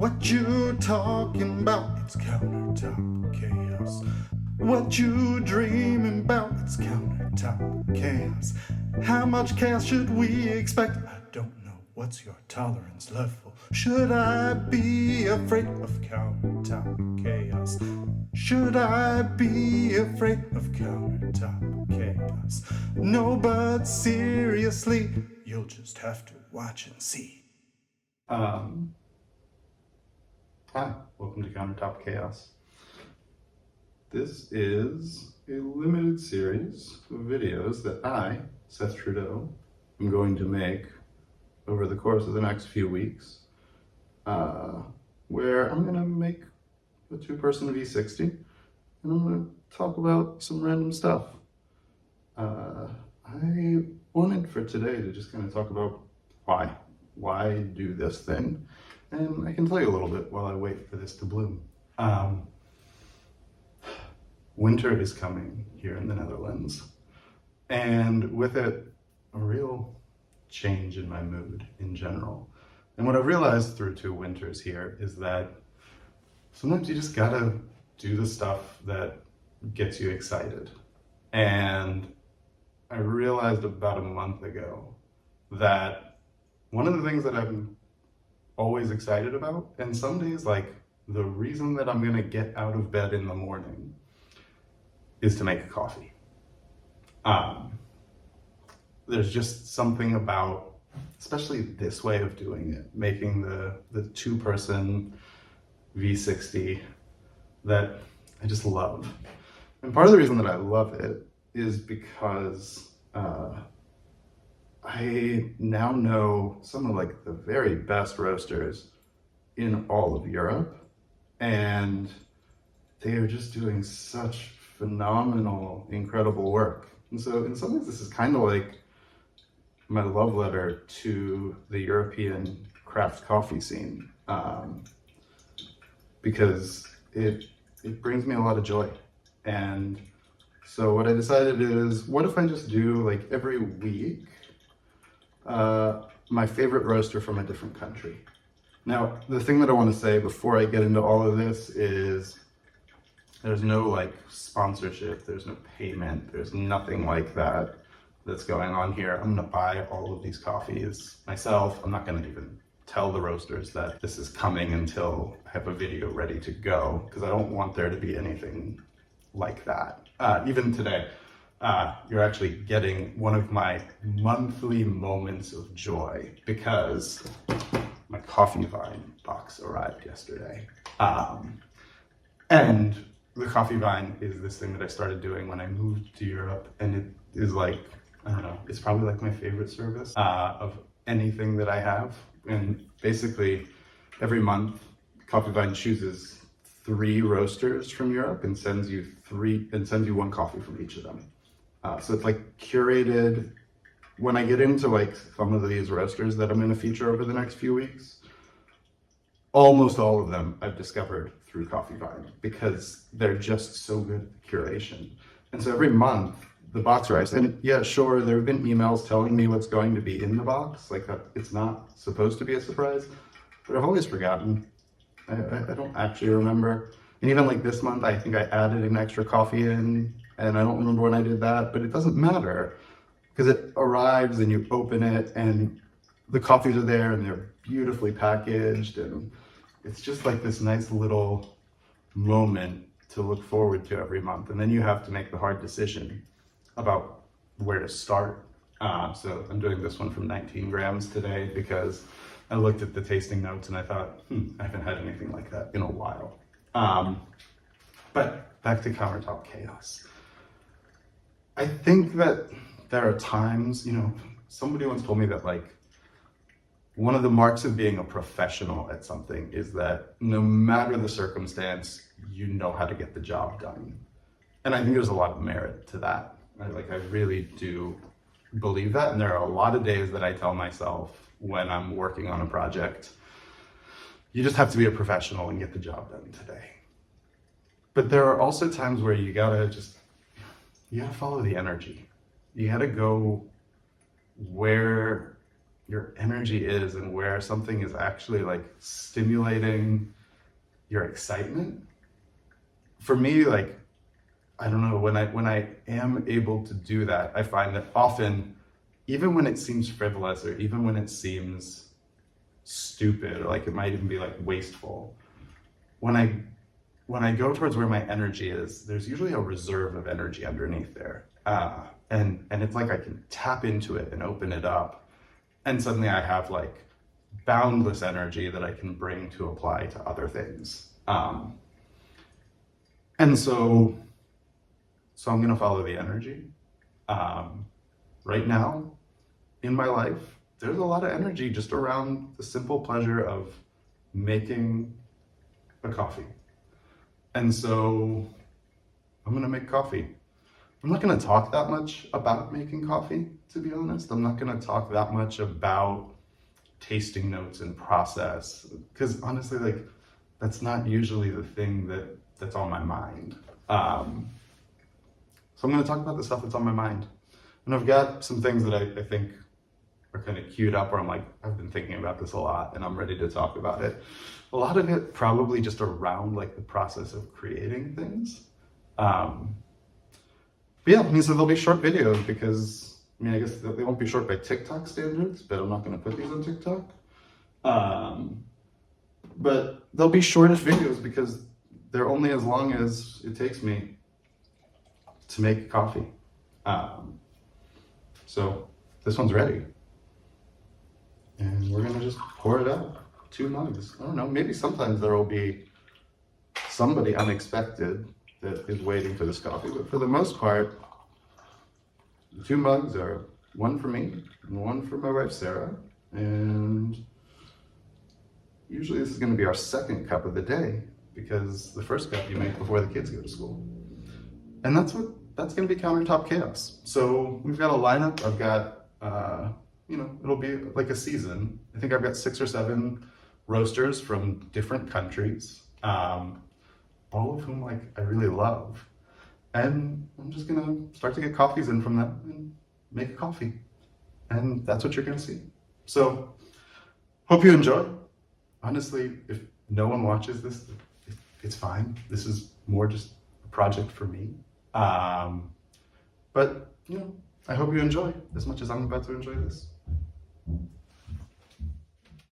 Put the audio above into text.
What you talking about? It's countertop chaos. What you dreaming about? It's countertop chaos. How much chaos should we expect? I don't know. What's your tolerance level? Should I be afraid of countertop chaos? Should I be afraid of countertop chaos? No, but seriously, you'll just have to watch and see. Hi, welcome to Countertop Chaos. This is a limited series of videos that I, Seth Trudeau, am going to make over the course of the next few weeks, where I'm going to make a two-person V60, and I'm going to talk about some random stuff. I wanted for today to just kind of talk about why do this thing, and I can tell you a little bit while I wait for this to bloom. Winter is coming here in the Netherlands, and with it, a real change in my mood in general. And what I've realized through 2 winters here is that sometimes you just gotta do the stuff that gets you excited. And I realized about a month ago that one of the things that I'm always excited about, and some days, like, the reason that I'm gonna get out of bed in the morning is to make a coffee. There's just something about, especially this way of doing it, making the two-person V60, that I just love. And part of the reason that I love it is because I now know some of like the very best roasters in all of Europe, and they are just doing such phenomenal, incredible work. And so in some ways, this is kind of like my love letter to the European craft coffee scene, because it brings me a lot of joy. And so what I decided is, what if I just do like every week, my favorite roaster from a different country. Now, the thing that I want to say before I get into all of this is there's no like sponsorship, there's no payment, there's nothing like that that's going on here. I'm gonna buy all of these coffees myself. I'm not gonna even tell the roasters that this is coming until I have a video ready to go, because I don't want there to be anything like that. Even today, you're actually getting one of my monthly moments of joy, because my coffee vine box arrived yesterday. And the coffee vine is this thing that I started doing when I moved to Europe, and it is like, I don't know, it's probably like my favorite service of anything that I have. And basically every month, Coffee Vine chooses 3 roasters from Europe and sends you 1 coffee from each of them. So it's like curated. When I get into like some of these roasters that I'm going to feature over the next few weeks, almost all of them I've discovered through Coffee Vine, because they're just so good at curation. And so every month the box arrives, and yeah, sure, there have been emails telling me what's going to be in the box, like that it's not supposed to be a surprise, but I've always forgotten. I don't actually remember. And even like this month, I think I added an extra coffee in, and I don't remember when I did that, but it doesn't matter, because it arrives and you open it and the coffees are there and they're beautifully packaged, and it's just like this nice little moment to look forward to every month. And then you have to make the hard decision about where to start. So I'm doing this one from 19 grams today because I looked at the tasting notes and I thought, I haven't had anything like that in a while. But back to Countertop Chaos. I think that there are times, somebody once told me that like one of the marks of being a professional at something is that no matter the circumstance, you know how to get the job done. And I think there's a lot of merit to that. I really do believe that. And there are a lot of days that I tell myself when I'm working on a project, you just have to be a professional and get the job done today. But there are also times where you gotta follow the energy. You gotta go where your energy is and where something is actually like stimulating your excitement. For me, like, I don't know, when I am able to do that, I find that often, even when it seems frivolous or even when it seems stupid, or like it might even be like wasteful, when I go towards where my energy is, there's usually a reserve of energy underneath there. And it's like I can tap into it and open it up. And suddenly I have like boundless energy that I can bring to apply to other things. And so I'm gonna follow the energy. Right now in my life, there's a lot of energy just around the simple pleasure of making a coffee. And so I'm gonna make coffee. I'm not gonna talk that much about making coffee, to be honest. I'm not gonna talk that much about tasting notes and process, because honestly, like, that's not usually the thing that's on my mind. So I'm gonna talk about the stuff that's on my mind. And I've got some things that I think are kind of queued up where I'm like, I've been thinking about this a lot and I'm ready to talk about it. A lot of it probably just around like the process of creating things. But yeah, I mean, so there'll be short videos because, I mean, I guess they won't be short by TikTok standards, but I'm not gonna put these on TikTok. But they'll be shortish videos because they're only as long as it takes me to make coffee. So this one's ready. And we're gonna just pour it out. 2 mugs. I don't know, maybe sometimes there will be somebody unexpected that is waiting for this coffee, but for the most part, the 2 mugs are one for me and one for my wife Sarah. And usually this is gonna be our second cup of the day because the first cup you make before the kids go to school. And that's gonna be Countertop Chaos. So we've got a lineup. I've got, it'll be like a season. I think I've got 6 or 7 roasters from different countries, all of whom like I really love. And I'm just gonna start to get coffees in from them and make a coffee. And that's what you're gonna see. So hope you enjoy. Honestly, if no one watches this, it's fine. This is more just a project for me. But I hope you enjoy as much as I'm about to enjoy this.